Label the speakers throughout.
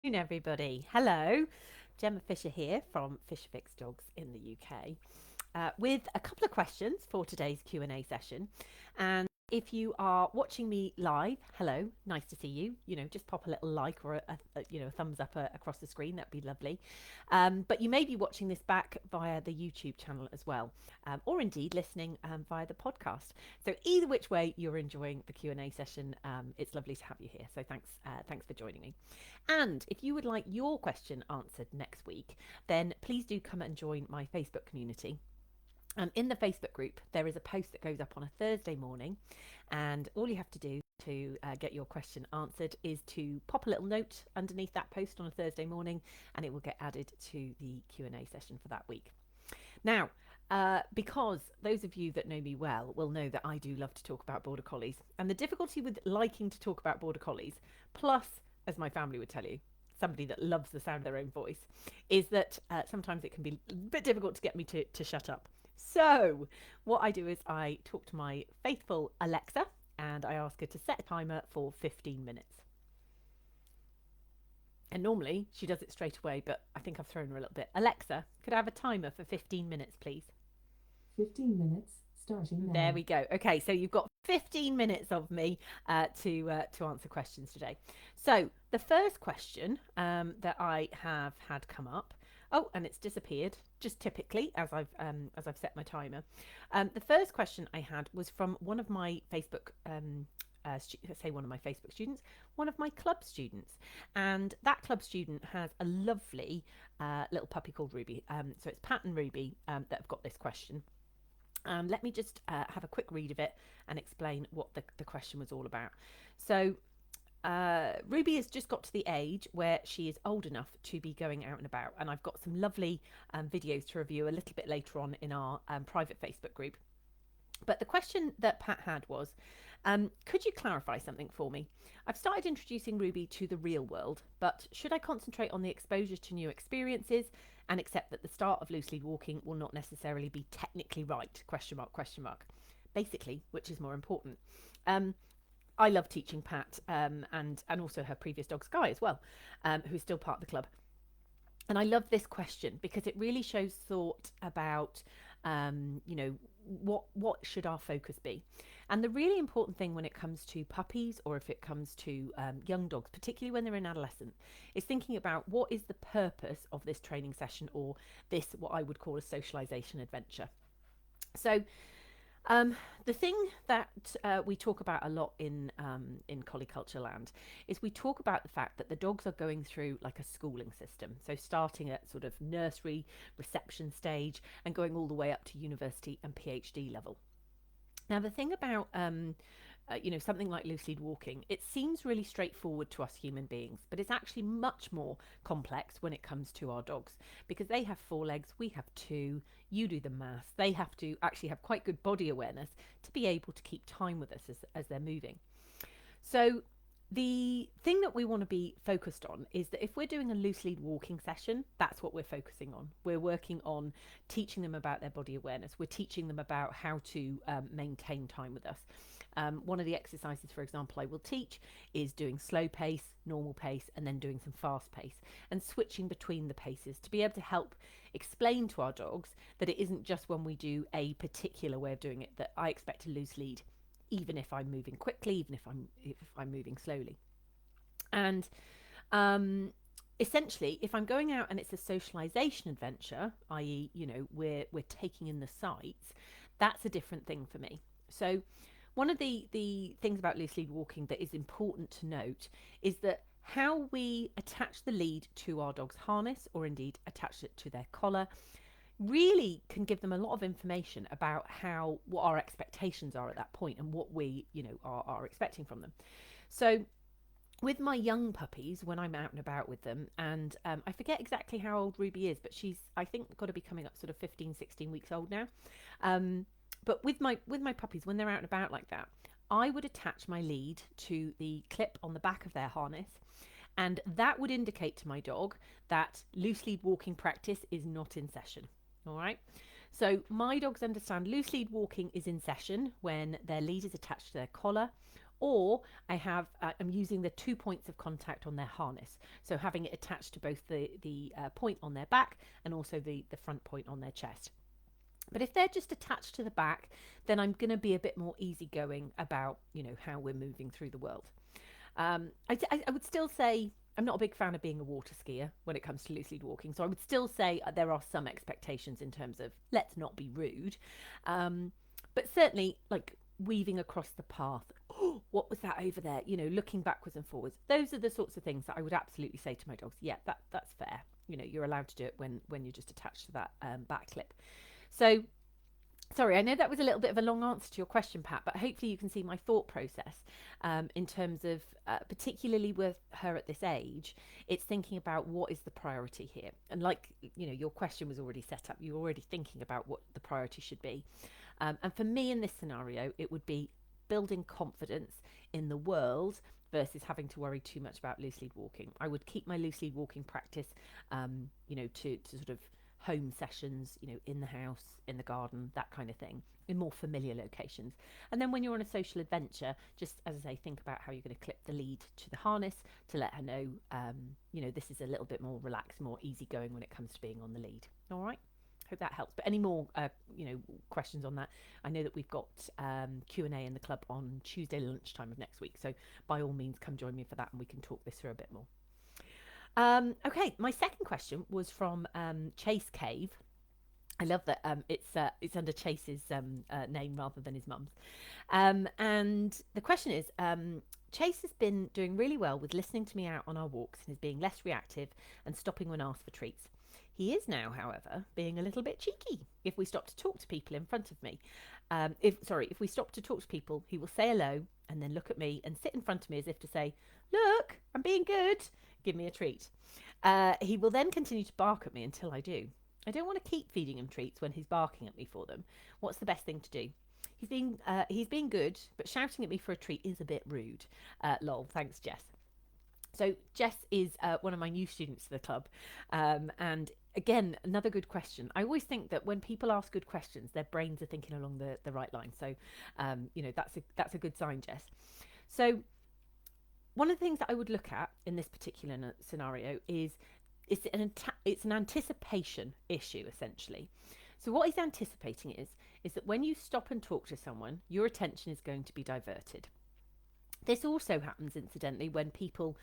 Speaker 1: Afternoon, everybody. Hello, Gemma Fisher here from Fisher Fix Dogs in the UK, with a couple of questions for today's Q&A session. And if you are watching me live, hello, nice to see you. Just pop a little like or a thumbs up across the screen. That'd be lovely. But you may be watching this back via the YouTube channel as well, or indeed listening via the podcast. So either which way you're enjoying the Q&A session, it's lovely to have you here. So thanks for joining me. And if you would like your question answered next week, then please do come and join my Facebook community. In the Facebook group, there is a post that goes up on a Thursday morning, and all you have to do to get your question answered is to pop a little note underneath that post on a Thursday morning, and it will get added to the Q&A session for that week. Now, because those of you that know me well will know that I do love to talk about Border Collies, and the difficulty with liking to talk about Border Collies, plus, as my family would tell you, somebody that loves the sound of their own voice, is that sometimes it can be a bit difficult to get me to shut up. So what I do is I talk to my faithful Alexa and I ask her to set a timer for 15 minutes. And normally she does it straight away, but I think I've thrown her a little bit. Alexa, could I have a timer for 15 minutes, please?
Speaker 2: 15 minutes starting now.
Speaker 1: There we go. Okay, so you've got 15 minutes of me to answer questions today. So the first question that I have had come up. Oh, and it's disappeared. Just typically, as I've set my timer. The first question I had was from one of my Facebook. One of my Facebook students, one of my club students, and that club student has a lovely little puppy called Ruby. So it's Pat and Ruby that have got this question. Let me just have a quick read of it and explain what the question was all about. So Ruby has just got to the age where she is old enough to be going out and about, and I've got some lovely videos to review a little bit later on in our private Facebook group. But the question that Pat had was, could you clarify something for me? I've started introducing Ruby to the real world, but should I concentrate on the exposure to new experiences and accept that the start of loose lead walking will not necessarily be technically right? Question mark, question mark. Basically, which is more important? I love teaching Pat and also her previous dog Sky as well, who's still part of the club. And I love this question because it really shows thought about, what should our focus be? And the really important thing when it comes to puppies, or if it comes to young dogs, particularly when they're in adolescence, is thinking about what is the purpose of this training session, or this, what I would call a socialization adventure. So the thing that we talk about a lot in collie culture land is we talk about the fact that the dogs are going through like a schooling system. So starting at sort of nursery reception stage and going all the way up to university and PhD level. Now, the thing about something like loose lead walking, it seems really straightforward to us human beings, but it's actually much more complex when it comes to our dogs, because they have 4 legs, we have 2. You do the math. They have to actually have quite good body awareness to be able to keep time with us as they're moving. So the thing that we want to be focused on is that if we're doing a loose lead walking session, that's what we're focusing on. We're working on teaching them about their body awareness. We're teaching them about how to maintain time with us. One of the exercises, for example, I will teach is doing slow pace, normal pace, and then doing some fast pace, and switching between the paces to be able to help explain to our dogs that it isn't just when we do a particular way of doing it that I expect a loose lead, even if I'm moving quickly, even if I'm moving slowly. And essentially, if I'm going out and it's a socialization adventure, i.e., we're taking in the sights, that's a different thing for me. So one of the things about loose lead walking that is important to note is that how we attach the lead to our dog's harness, or indeed attach it to their collar, really can give them a lot of information about what our expectations are at that point and what we are expecting from them. So with my young puppies, when I'm out and about with them, and I forget exactly how old Ruby is, but she's, I think, got to be coming up sort of 15, 16 weeks old now. But with my puppies, when they're out and about like that, I would attach my lead to the clip on the back of their harness, and that would indicate to my dog that loose lead walking practice is not in session. All right. So my dogs understand loose lead walking is in session when their lead is attached to their collar, Or I'm using the 2 points of contact on their harness. So having it attached to both the point on their back and also the front point on their chest. But if they're just attached to the back, then I'm going to be a bit more easygoing about, how we're moving through the world. I would still say I'm not a big fan of being a water skier when it comes to loose lead walking. So I would still say there are some expectations in terms of let's not be rude. But certainly, like weaving across the path. Oh, what was that over there? Looking backwards and forwards. Those are the sorts of things that I would absolutely say to my dogs. Yeah, that's fair. You're allowed to do it when you're just attached to that back clip. So, sorry, I know that was a little bit of a long answer to your question, Pat, but hopefully you can see my thought process in terms of, particularly with her at this age, it's thinking about what is the priority here. And like, your question was already set up, you're already thinking about what the priority should be. And for me in this scenario, it would be building confidence in the world versus having to worry too much about loose lead walking. I would keep my loose lead walking practice, to sort of home sessions, in the house, in the garden, that kind of thing, in more familiar locations. And then when you're on a social adventure, just as I say, think about how you're going to clip the lead to the harness to let her know, this is a little bit more relaxed, more easygoing when it comes to being on the lead. All right. Hope that helps. But any more, questions on that? I know that we've got Q&A in the club on Tuesday lunchtime of next week. So by all means, come join me for that and we can talk this through a bit more. Okay, my second question was from Chase Cave. I love that it's under Chase's name rather than his mum's. And the question is, Chase has been doing really well with listening to me out on our walks and is being less reactive and stopping when asked for treats. He is now, however, being a little bit cheeky if we stop to talk to people in front of me. If we stop to talk to people, he will say hello and then look at me and sit in front of me as if to say, look, I'm being good. Give me a treat. He will then continue to bark at me until I do. I don't want to keep feeding him treats when he's barking at me for them. What's the best thing to do? He's being good, but shouting at me for a treat is a bit rude. Lol, thanks, Jess. So Jess is one of my new students to the club, and again, another good question. I always think that when people ask good questions, their brains are thinking along the right line. So, that's a good sign, Jess. So, one of the things that I would look at in this particular scenario is it's an anticipation issue, essentially. So what he's anticipating is that when you stop and talk to someone, your attention is going to be diverted. This also happens, incidentally, when people,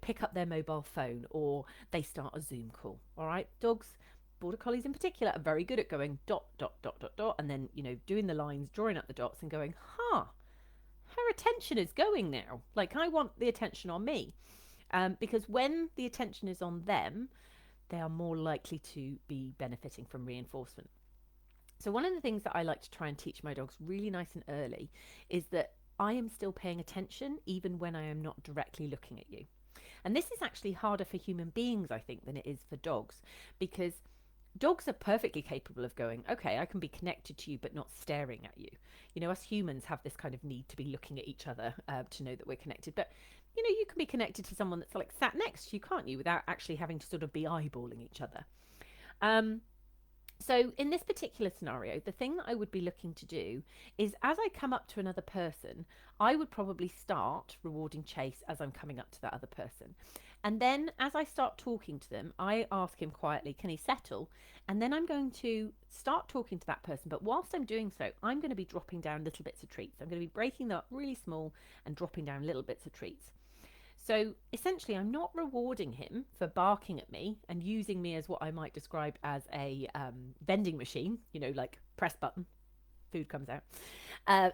Speaker 1: pick up their mobile phone or they start a Zoom call. All right, dogs, Border Collies in particular, are very good at going dot, dot, dot, dot, dot, and then, doing the lines, drawing up the dots and going, her attention is going now. Like, I want the attention on me. Because when the attention is on them, they are more likely to be benefiting from reinforcement. So one of the things that I like to try and teach my dogs really nice and early is that I am still paying attention even when I am not directly looking at you. And this is actually harder for human beings, I think, than it is for dogs, because dogs are perfectly capable of going, okay, I can be connected to you, but not staring at you. Us humans have this kind of need to be looking at each other to know that we're connected. But, you can be connected to someone that's like sat next to you, can't you, without actually having to sort of be eyeballing each other. So in this particular scenario, the thing that I would be looking to do is as I come up to another person, I would probably start rewarding Chase as I'm coming up to that other person. And then as I start talking to them, I ask him quietly, can he settle? And then I'm going to start talking to that person. But whilst I'm doing so, I'm going to be dropping down little bits of treats. I'm going to be breaking them up really small and dropping down little bits of treats. So essentially, I'm not rewarding him for barking at me and using me as what I might describe as a vending machine, like press button, food comes out.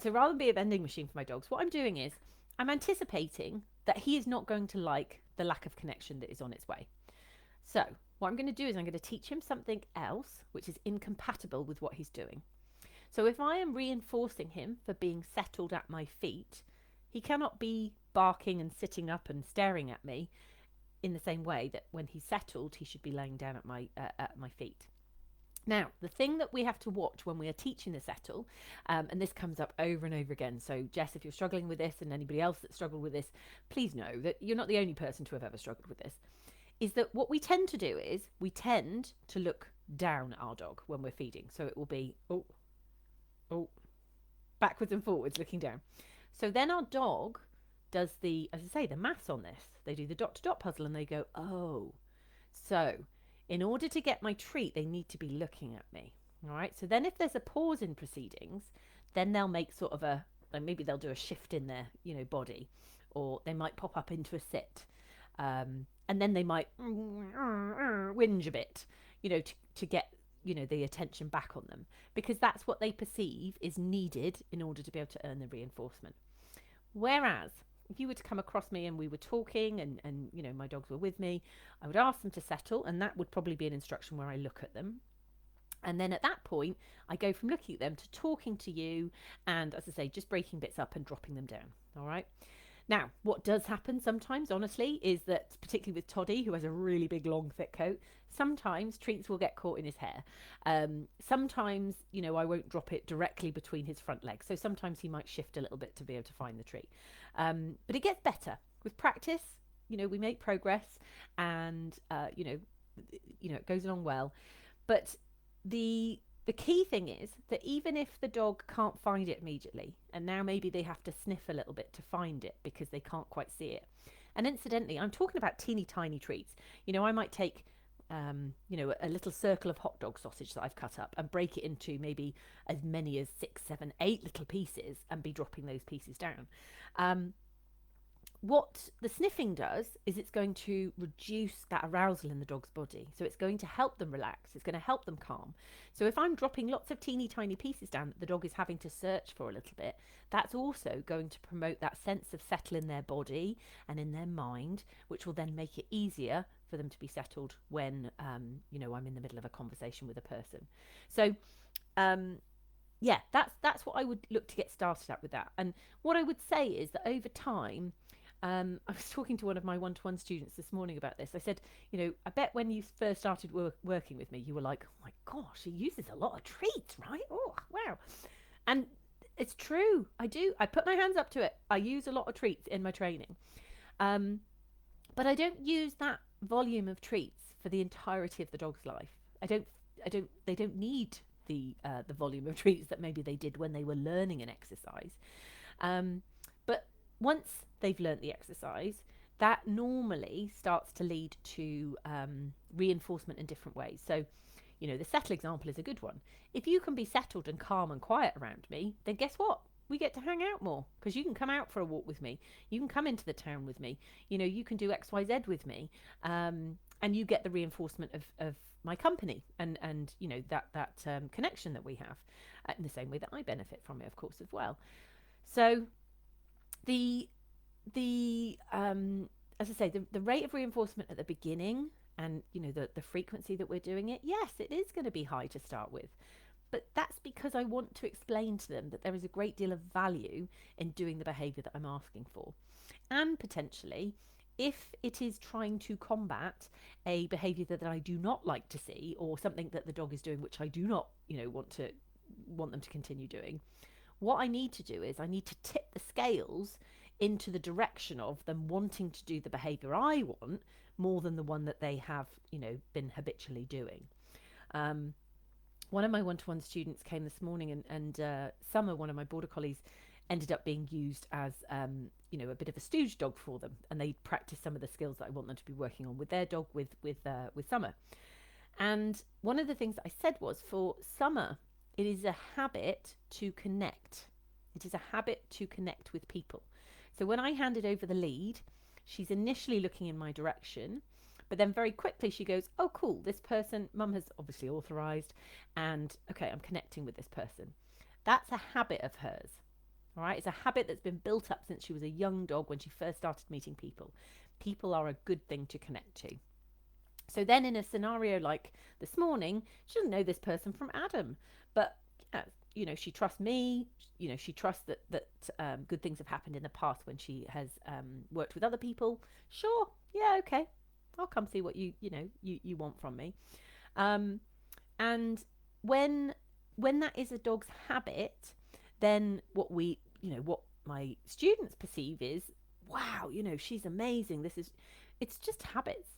Speaker 1: So rather than be a vending machine for my dogs, what I'm doing is I'm anticipating that he is not going to like the lack of connection that is on its way. So what I'm going to do is I'm going to teach him something else, which is incompatible with what he's doing. So if I am reinforcing him for being settled at my feet, he cannot be barking and sitting up and staring at me in the same way that when he's settled, he should be laying down at my feet. Now, the thing that we have to watch when we are teaching the settle, and this comes up over and over again, so Jess, if you're struggling with this and anybody else that struggled with this, please know that you're not the only person to have ever struggled with this, is that what we tend to do is we tend to look down at our dog when we're feeding. So it will be, backwards and forwards looking down. So then our dog does the, as I say, the maths on this. They do the dot to dot puzzle and they go, oh, so in order to get my treat, they need to be looking at me. All right. So then if there's a pause in proceedings, then they'll make sort of a, like maybe they'll do a shift in their, body, or they might pop up into a sit. And then they might whinge a bit, to get, the attention back on them, because that's what they perceive is needed in order to be able to earn the reinforcement. Whereas if you were to come across me and we were talking and my dogs were with me, I would ask them to settle, and that would probably be an instruction where I look at them. And then at that point, I go from looking at them to talking to you and, as I say, just breaking bits up and dropping them down. All right. Now, what does happen sometimes, honestly, is that, particularly with Toddy, who has a really big, long, thick coat, sometimes treats will get caught in his hair. Sometimes, I won't drop it directly between his front legs. So sometimes he might shift a little bit to be able to find the treat. But it gets better. With practice, we make progress and, it goes along well. But the key thing is that even if the dog can't find it immediately, and now maybe they have to sniff a little bit to find it because they can't quite see it. And incidentally, I'm talking about teeny tiny treats. I might take, a little circle of hot dog sausage that I've cut up and break it into maybe as many as 6, 7, 8 little pieces and be dropping those pieces down. What the sniffing does is it's going to reduce that arousal in the dog's body. So it's going to help them relax. It's going to help them calm. So if I'm dropping lots of teeny tiny pieces down that the dog is having to search for a little bit, that's also going to promote that sense of settle in their body and in their mind, which will then make it easier for them to be settled when, I'm in the middle of a conversation with a person. So, yeah, that's what I would look to get started at with that. And what I would say is that over time, I was talking to one of my one-to-one students this morning about this. I said, I bet when you first started working with me, you were like, oh my gosh, he uses a lot of treats, right? Oh, wow. And it's true. I do. I put my hands up to it. I use a lot of treats in my training. But I don't use that volume of treats for the entirety of the dog's life. They don't need the volume of treats that maybe they did when they were learning an exercise. But once they've learnt the exercise, that normally starts to lead to reinforcement in different ways. So, the settle example is a good one. If you can be settled and calm and quiet around me, then guess what? We get to hang out more, because you can come out for a walk with me. You can come into the town with me. You can do XYZ with me. And you get the reinforcement of my company and that connection that we have, in the same way that I benefit from it, of course, as well. So the as I say, the rate of reinforcement at the beginning and the frequency that we're doing it, yes, it is going to be high to start with, but that's because I want to explain to them that there is a great deal of value in doing the behaviour that I'm asking for. And potentially, if it is trying to combat a behaviour that I do not like to see, or something that the dog is doing which I do not want them to continue doing, what I need to do is I need to tip the scales into the direction of them wanting to do the behaviour I want more than the one that they have, been habitually doing. One of my one-to-one students came this morning and Summer, one of my Border Collies, ended up being used as, a bit of a stooge dog for them. And they practiced some of the skills that I want them to be working on with their dog, with Summer. And one of the things that I said was, for Summer, it is a habit to connect. It is a habit to connect with people. So when I handed over the lead, she's initially looking in my direction, but then very quickly she goes, oh, cool, this person, Mum has obviously authorised, and okay, I'm connecting with this person. That's a habit of hers. All right, it's a habit that's been built up since she was a young dog when she first started meeting people. People are a good thing to connect to. So then in a scenario like this morning, she doesn't know this person from Adam, but she trusts me. She trusts that good things have happened in the past when she has worked with other people. Sure, yeah, okay, I'll come see what you want from me. And when that is a dog's habit, then what my students perceive is, wow, she's amazing. It's just habits.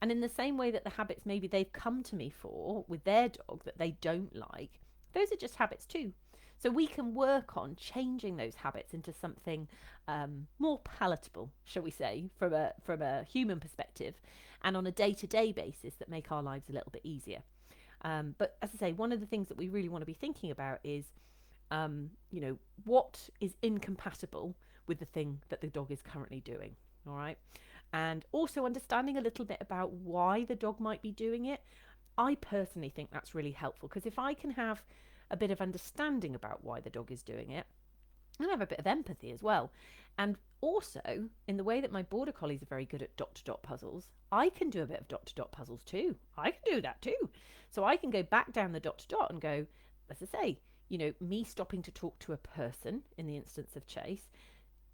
Speaker 1: And in the same way that the habits maybe they've come to me for with their dog that they don't like, those are just habits too. So we can work on changing those habits into something more palatable, shall we say, from a human perspective, and on a day-to-day basis that make our lives a little bit easier. But as I say, one of the things that we really want to be thinking about is, what is incompatible with the thing that the dog is currently doing. All right. And also understanding a little bit about why the dog might be doing it. I personally think that's really helpful, because if I can have a bit of understanding about why the dog is doing it, and have a bit of empathy as well. And also, in the way that my border collies are very good at dot to dot puzzles, I can do a bit of dot to dot puzzles too. I can do that too. So I can go back down the dot to dot and go, as I say, me stopping to talk to a person in the instance of Chase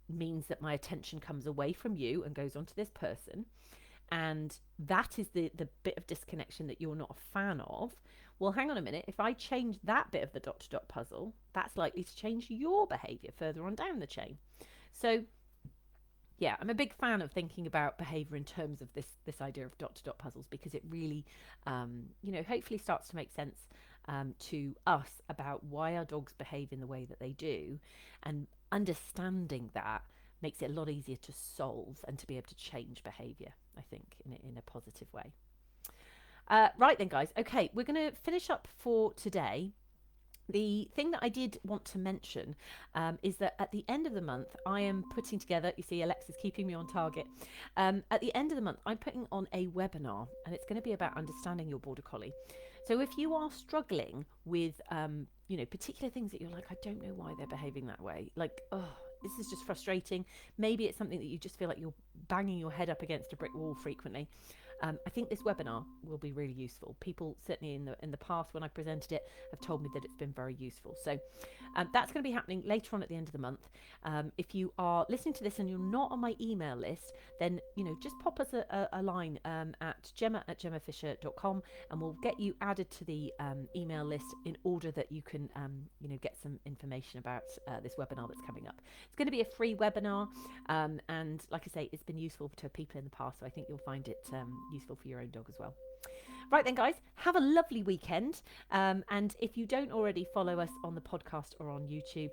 Speaker 1: means that my attention comes away from you and goes on to this person. And that is the bit of disconnection that you're not a fan of. Well, hang on a minute. If I change that bit of the dot to dot puzzle, that's likely to change your behaviour further on down the chain. So, yeah, I'm a big fan of thinking about behaviour in terms of this idea of dot to dot puzzles, because it really, hopefully starts to make sense to us about why our dogs behave in the way that they do, and understanding that makes it a lot easier to solve and to be able to change behaviour, I think, in a positive way. Right then, guys. Okay, we're going to finish up for today. The thing that I did want to mention is that at the end of the month, I am putting together, you see, Alexa's keeping me on target. At the end of the month, I'm putting on a webinar, and it's going to be about understanding your border collie. So if you are struggling with, particular things that you're like, I don't know why they're behaving that way, like, oh, this is just frustrating. Maybe it's something that you just feel like you're banging your head up against a brick wall frequently. I think this webinar will be really useful. People certainly in the past when I presented it have told me that it's been very useful. So that's going to be happening later on at the end of the month. If you are listening to this and you're not on my email list, then just pop us a line at gemma@gemmafisher.com, and we'll get you added to the email list in order that you can get some information about this webinar that's coming up. It's going to be a free webinar, and like I say, it's been useful to people in the past, so I think you'll find it useful for your own dog as well. Right then, guys, have a lovely weekend. And if you don't already follow us on the podcast or on YouTube,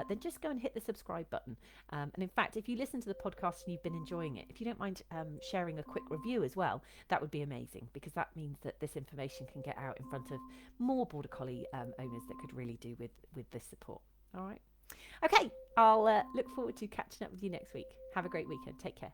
Speaker 1: then just go and hit the subscribe button. And in fact, if you listen to the podcast and you've been enjoying it, if you don't mind sharing a quick review as well, that would be amazing, because that means that this information can get out in front of more Border Collie owners that could really do with this support. All right. Okay, I'll look forward to catching up with you next week. Have a great weekend. Take care.